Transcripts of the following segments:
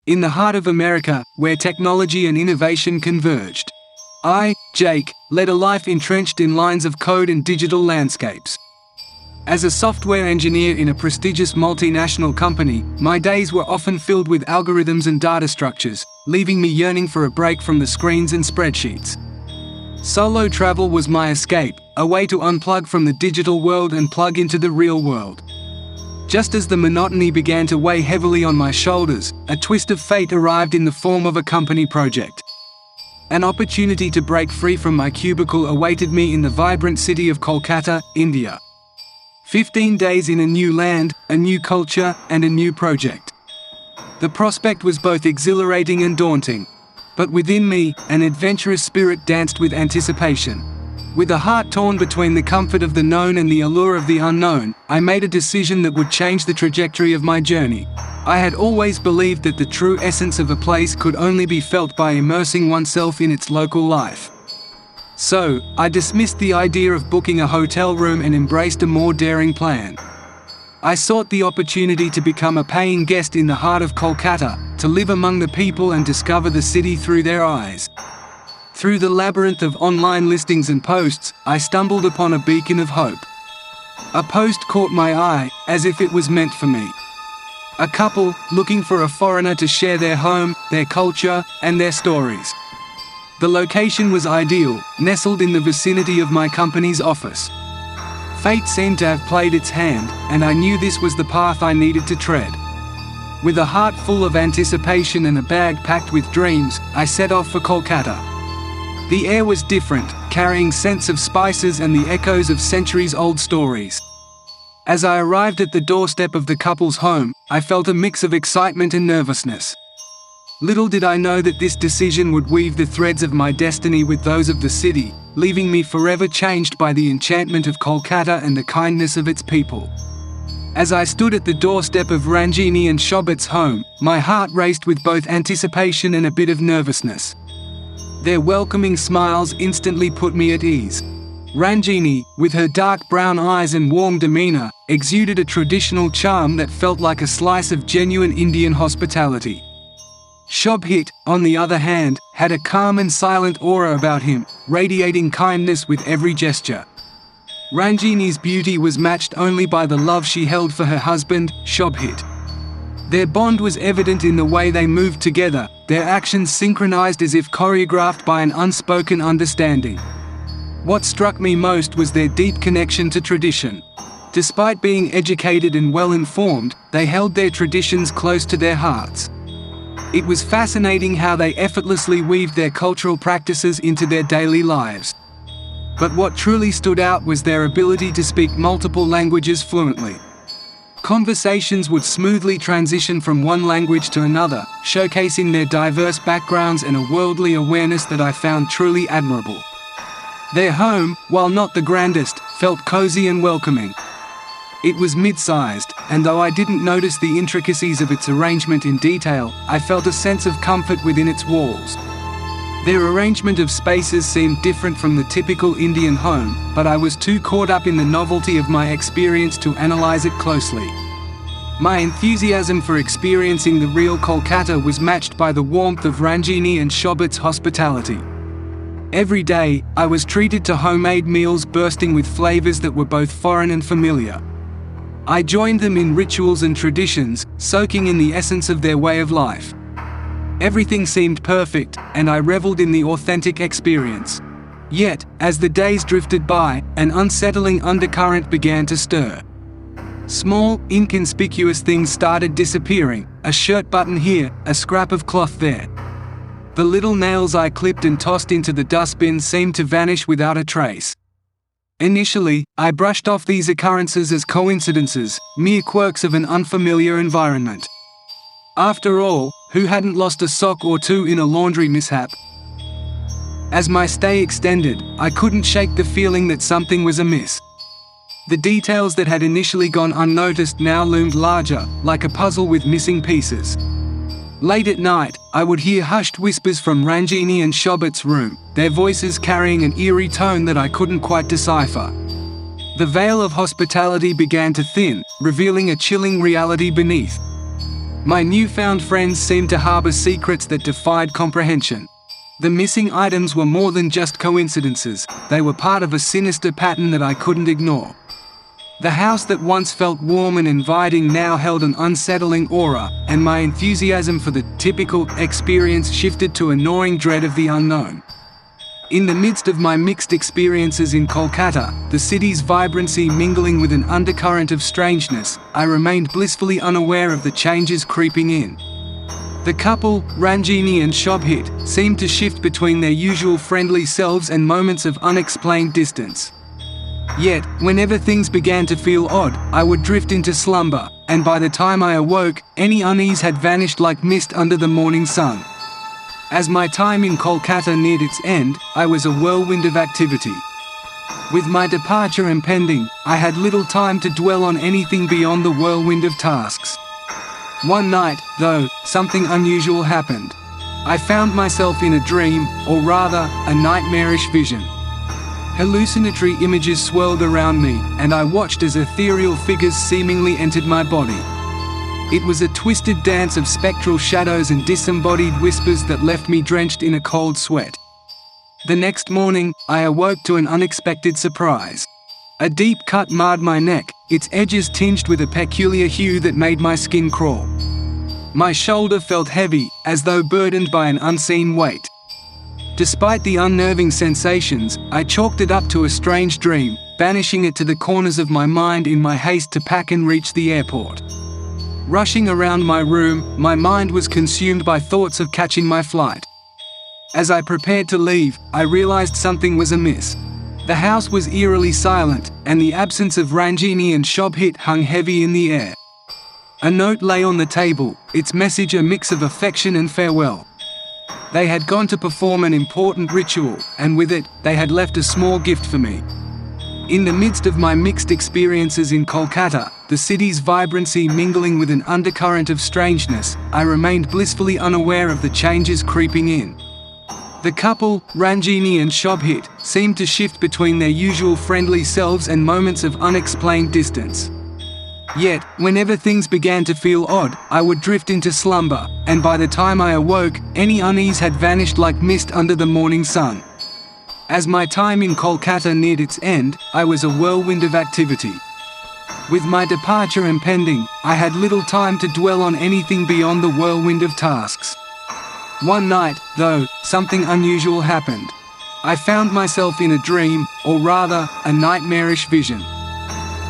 in the heart of America, where technology and innovation converged. I, Jake, led a life entrenched in lines of code and digital landscapes. As a software engineer in a prestigious multinational company, my days were often filled with algorithms and data structures, leaving me yearning for a break from the screens and spreadsheets. Solo travel was my escape, a way to unplug from the digital world and plug into the real world. Just as the monotony began to weigh heavily on my shoulders, a twist of fate arrived in the form of a company project. An opportunity to break free from my cubicle awaited me in the vibrant city of Kolkata, India. 15 days in a new land, a new culture, and a new project. The prospect was both exhilarating and daunting. But within me, an adventurous spirit danced with anticipation. With a heart torn between the comfort of the known and the allure of the unknown, I made a decision that would change the trajectory of my journey. I had always believed that the true essence of a place could only be felt by immersing oneself in its local life. So, I dismissed the idea of booking a hotel room and embraced a more daring plan. I sought the opportunity to become a paying guest in the heart of Kolkata, to live among the people and discover the city through their eyes. Through the labyrinth of online listings and posts, I stumbled upon a beacon of hope. A post caught my eye, as if it was meant for me. A couple, looking for a foreigner to share their home, their culture, and their stories. The location was ideal, nestled in the vicinity of my company's office. Fate seemed to have played its hand, and I knew this was the path I needed to tread. With a heart full of anticipation and a bag packed with dreams, I set off for Kolkata. The air was different, carrying scents of spices and the echoes of centuries-old stories. As I arrived at the doorstep of the couple's home, I felt a mix of excitement and nervousness. Little did I know that this decision would weave the threads of my destiny with those of the city, leaving me forever changed by the enchantment of Kolkata and the kindness of its people. As I stood at the doorstep of Ranjini and Shobit's home, my heart raced with both anticipation and a bit of nervousness. Their welcoming smiles instantly put me at ease. Ranjini, with her dark brown eyes and warm demeanor, exuded a traditional charm that felt like a slice of genuine Indian hospitality. Shobhit, on the other hand, had a calm and silent aura about him, radiating kindness with every gesture. Ranjini's beauty was matched only by the love she held for her husband, Shobhit. Their bond was evident in the way they moved together, their actions synchronized as if choreographed by an unspoken understanding. What struck me most was their deep connection to tradition. Despite being educated and well-informed, they held their traditions close to their hearts. It was fascinating how they effortlessly weaved their cultural practices into their daily lives. But what truly stood out was their ability to speak multiple languages fluently. Conversations would smoothly transition from one language to another, showcasing their diverse backgrounds and a worldly awareness that I found truly admirable. Their home, while not the grandest, felt cozy and welcoming. It was mid-sized, and though I didn't notice the intricacies of its arrangement in detail, I felt a sense of comfort within its walls. Their arrangement of spaces seemed different from the typical Indian home, but I was too caught up in the novelty of my experience to analyze it closely. My enthusiasm for experiencing the real Kolkata was matched by the warmth of Ranjini and Shobit's hospitality. Every day, I was treated to homemade meals bursting with flavors that were both foreign and familiar. I joined them in rituals and traditions, soaking in the essence of their way of life. Everything seemed perfect, and I reveled in the authentic experience. Yet, as the days drifted by, an unsettling undercurrent began to stir. Small, inconspicuous things started disappearing, a shirt button here, a scrap of cloth there. The little nails I clipped and tossed into the dustbin seemed to vanish without a trace. Initially, I brushed off these occurrences as coincidences, mere quirks of an unfamiliar environment. After all, who hadn't lost a sock or two in a laundry mishap? As my stay extended, I couldn't shake the feeling that something was amiss. The details that had initially gone unnoticed now loomed larger, like a puzzle with missing pieces. Late at night, I would hear hushed whispers from Ranjini and Shobit's room, their voices carrying an eerie tone that I couldn't quite decipher. The veil of hospitality began to thin, revealing a chilling reality beneath. My newfound friends seemed to harbor secrets that defied comprehension. The missing items were more than just coincidences, they were part of a sinister pattern that I couldn't ignore. The house that once felt warm and inviting now held an unsettling aura, and my enthusiasm for the typical experience shifted to a gnawing dread of the unknown. In the midst of my mixed experiences in Kolkata, the city's vibrancy mingling with an undercurrent of strangeness, I remained blissfully unaware of the changes creeping in. The couple, Ranjini and Shobhit, seemed to shift between their usual friendly selves and moments of unexplained distance. Yet, whenever things began to feel odd, I would drift into slumber, and by the time I awoke, any unease had vanished like mist under the morning sun. As my time in Kolkata neared its end, I was a whirlwind of activity. With my departure impending, I had little time to dwell on anything beyond the whirlwind of tasks. One night, though, something unusual happened. I found myself in a dream, or rather, a nightmarish vision. Hallucinatory images swirled around me, and I watched as ethereal figures seemingly entered my body. It was a twisted dance of spectral shadows and disembodied whispers that left me drenched in a cold sweat. The next morning, I awoke to an unexpected surprise. A deep cut marred my neck, its edges tinged with a peculiar hue that made my skin crawl. My shoulder felt heavy, as though burdened by an unseen weight. Despite the unnerving sensations, I chalked it up to a strange dream, banishing it to the corners of my mind in my haste to pack and reach the airport. Rushing around my room, my mind was consumed by thoughts of catching my flight. As I prepared to leave, I realized something was amiss. The house was eerily silent, and the absence of Ranjini and Shobhit hung heavy in the air. A note lay on the table, its message a mix of affection and farewell. They had gone to perform an important ritual, and with it, they had left a small gift for me. In the midst of my mixed experiences in Kolkata, the city's vibrancy mingling with an undercurrent of strangeness, I remained blissfully unaware of the changes creeping in. The couple, Ranjini and Shobhit, seemed to shift between their usual friendly selves and moments of unexplained distance. Yet, whenever things began to feel odd, I would drift into slumber, and by the time I awoke, any unease had vanished like mist under the morning sun. As my time in Kolkata neared its end, I was a whirlwind of activity. With my departure impending, I had little time to dwell on anything beyond the whirlwind of tasks. One night, though, something unusual happened. I found myself in a dream, or rather, a nightmarish vision.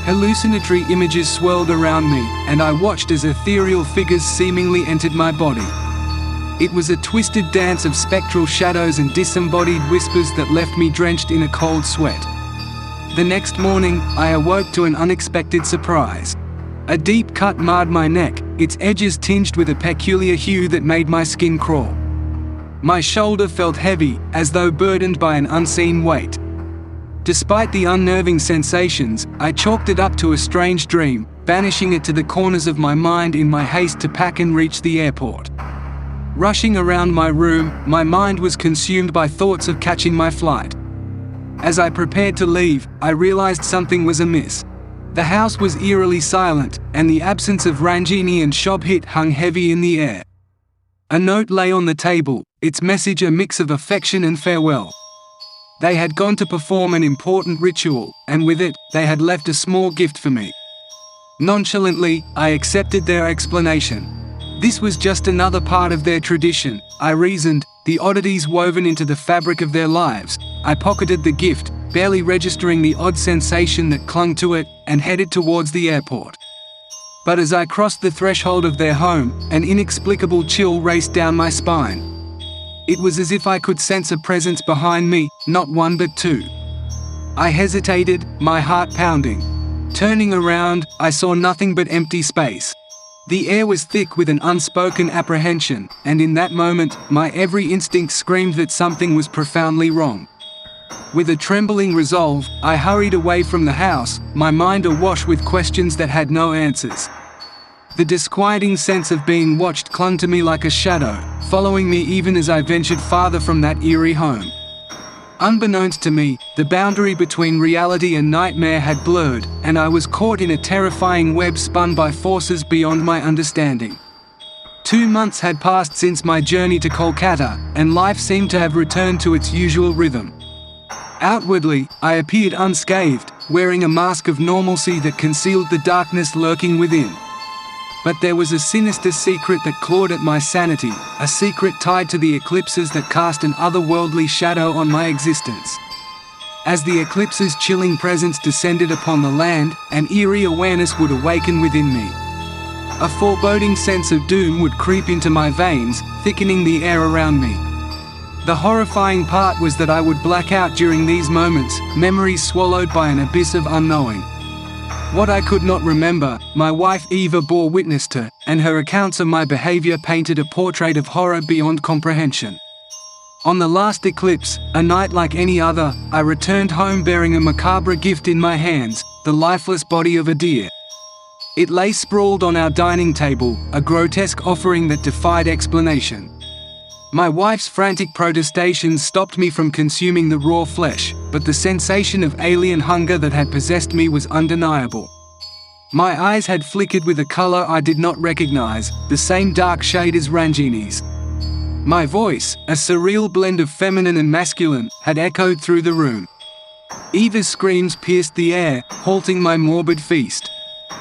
Hallucinatory images swirled around me, and I watched as ethereal figures seemingly entered my body. It was a twisted dance of spectral shadows and disembodied whispers that left me drenched in a cold sweat. The next morning, I awoke to an unexpected surprise. A deep cut marred my neck, its edges tinged with a peculiar hue that made my skin crawl. My shoulder felt heavy, as though burdened by an unseen weight. Despite the unnerving sensations, I chalked it up to a strange dream, banishing it to the corners of my mind in my haste to pack and reach the airport. Rushing around my room, my mind was consumed by thoughts of catching my flight. As I prepared to leave, I realized something was amiss. The house was eerily silent, and the absence of Ranjini and Shobhit hung heavy in the air. A note lay on the table, its message a mix of affection and farewell. They had gone to perform an important ritual, and with it, they had left a small gift for me. Nonchalantly, I accepted their explanation. This was just another part of their tradition, I reasoned, the oddities woven into the fabric of their lives. I pocketed the gift, barely registering the odd sensation that clung to it, and headed towards the airport. But as I crossed the threshold of their home, an inexplicable chill raced down my spine. It was as if I could sense a presence behind me, not one but two. I hesitated, my heart pounding. Turning around, I saw nothing but empty space. The air was thick with an unspoken apprehension, and in that moment, my every instinct screamed that something was profoundly wrong. With a trembling resolve, I hurried away from the house, my mind awash with questions that had no answers. The disquieting sense of being watched clung to me like a shadow, following me even as I ventured farther from that eerie home. Unbeknownst to me, the boundary between reality and nightmare had blurred, and I was caught in a terrifying web spun by forces beyond my understanding. 2 months had passed since my journey to Kolkata, and life seemed to have returned to its usual rhythm. Outwardly, I appeared unscathed, wearing a mask of normalcy that concealed the darkness lurking within. But there was a sinister secret that clawed at my sanity, a secret tied to the eclipses that cast an otherworldly shadow on my existence. As the eclipse's chilling presence descended upon the land, an eerie awareness would awaken within me. A foreboding sense of doom would creep into my veins, thickening the air around me. The horrifying part was that I would black out during these moments, memories swallowed by an abyss of unknowing. What I could not remember, my wife Eva bore witness to, and her accounts of my behavior painted a portrait of horror beyond comprehension. On the last eclipse, a night like any other, I returned home bearing a macabre gift in my hands, the lifeless body of a deer. It lay sprawled on our dining table, a grotesque offering that defied explanation. My wife's frantic protestations stopped me from consuming the raw flesh, but the sensation of alien hunger that had possessed me was undeniable. My eyes had flickered with a color I did not recognize, the same dark shade as Ranjini's. My voice, a surreal blend of feminine and masculine, had echoed through the room. Eva's screams pierced the air, halting my morbid feast.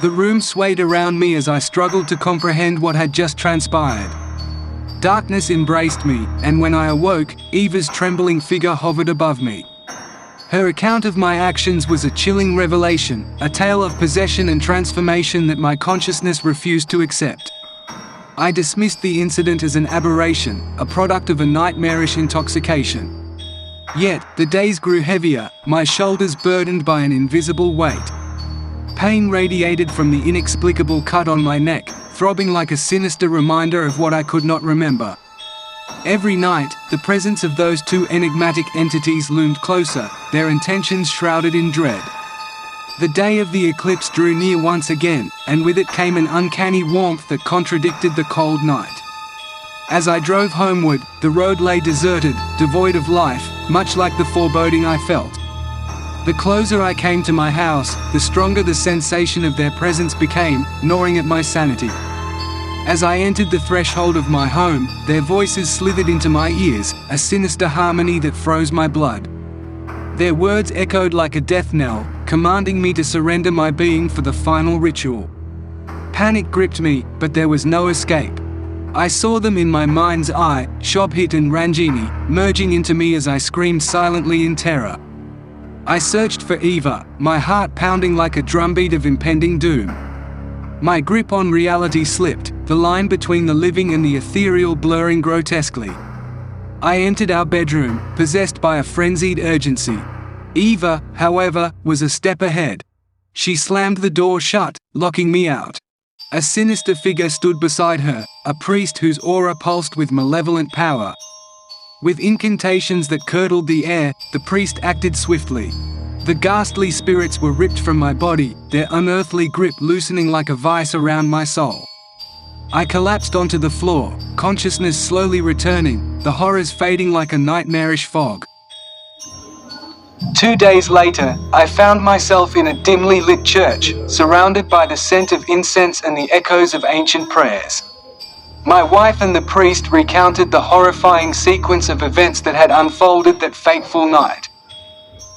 The room swayed around me as I struggled to comprehend what had just transpired. Darkness embraced me, and when I awoke, Eva's trembling figure hovered above me. Her account of my actions was a chilling revelation, a tale of possession and transformation that my consciousness refused to accept. I dismissed the incident as an aberration, a product of a nightmarish intoxication. Yet, the days grew heavier, my shoulders burdened by an invisible weight. Pain radiated from the inexplicable cut on my neck, throbbing like a sinister reminder of what I could not remember. Every night, the presence of those two enigmatic entities loomed closer, their intentions shrouded in dread. The day of the eclipse drew near once again, and with it came an uncanny warmth that contradicted the cold night. As I drove homeward, the road lay deserted, devoid of life, much like the foreboding I felt. The closer I came to my house, the stronger the sensation of their presence became, gnawing at my sanity. As I entered the threshold of my home, their voices slithered into my ears, a sinister harmony that froze my blood. Their words echoed like a death knell, commanding me to surrender my being for the final ritual. Panic gripped me, but there was no escape. I saw them in my mind's eye, Shobhit and Ranjini, merging into me as I screamed silently in terror. I searched for Eva, my heart pounding like a drumbeat of impending doom. My grip on reality slipped, the line between the living and the ethereal blurring grotesquely. I entered our bedroom, possessed by a frenzied urgency. Eva, however, was a step ahead. She slammed the door shut, locking me out. A sinister figure stood beside her, a priest whose aura pulsed with malevolent power. With incantations that curdled the air, the priest acted swiftly. The ghastly spirits were ripped from my body, their unearthly grip loosening like a vice around my soul. I collapsed onto the floor, consciousness slowly returning, the horrors fading like a nightmarish fog. 2 days later, I found myself in a dimly lit church, surrounded by the scent of incense and the echoes of ancient prayers. My wife and the priest recounted the horrifying sequence of events that had unfolded that fateful night.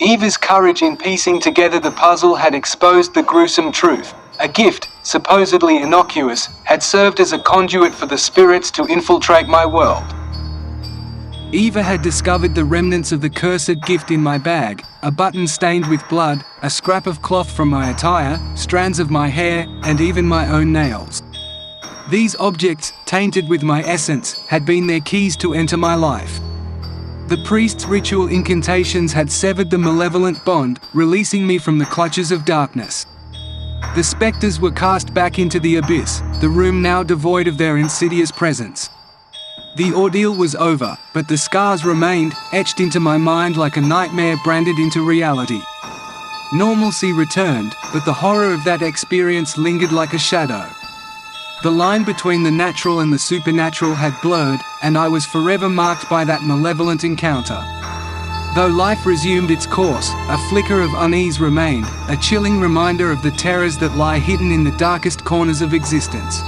Eva's courage in piecing together the puzzle had exposed the gruesome truth. A gift, supposedly innocuous, had served as a conduit for the spirits to infiltrate my world. Eva had discovered the remnants of the cursed gift in my bag, a button stained with blood, a scrap of cloth from my attire, strands of my hair, and even my own nails. These objects, tainted with my essence, had been their keys to enter my life. The priest's ritual incantations had severed the malevolent bond, releasing me from the clutches of darkness. The specters were cast back into the abyss, the room now devoid of their insidious presence. The ordeal was over, but the scars remained, etched into my mind like a nightmare branded into reality. Normalcy returned, but the horror of that experience lingered like a shadow. The line between the natural and the supernatural had blurred, and I was forever marked by that malevolent encounter. Though life resumed its course, a flicker of unease remained, a chilling reminder of the terrors that lie hidden in the darkest corners of existence.